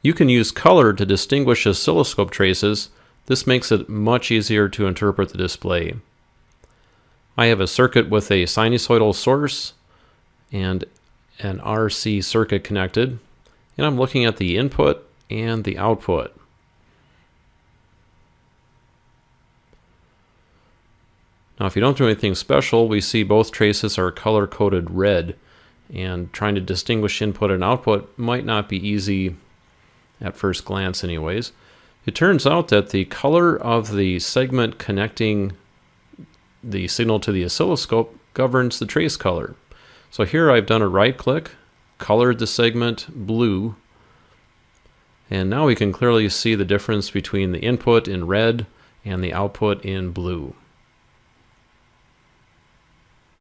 You can use color to distinguish oscilloscope traces. This makes it much easier to interpret the display. I have a circuit with a sinusoidal source and an RC circuit connected, and I'm looking at the input and the output. Now, if you don't do anything special, we see both traces are color-coded red, and trying to distinguish input and output might not be easy at first glance anyways. It turns out that the color of the segment connecting the signal to the oscilloscope governs the trace color. So here I've done a right-click, colored the segment blue, and now we can clearly see the difference between the input in red and the output in blue.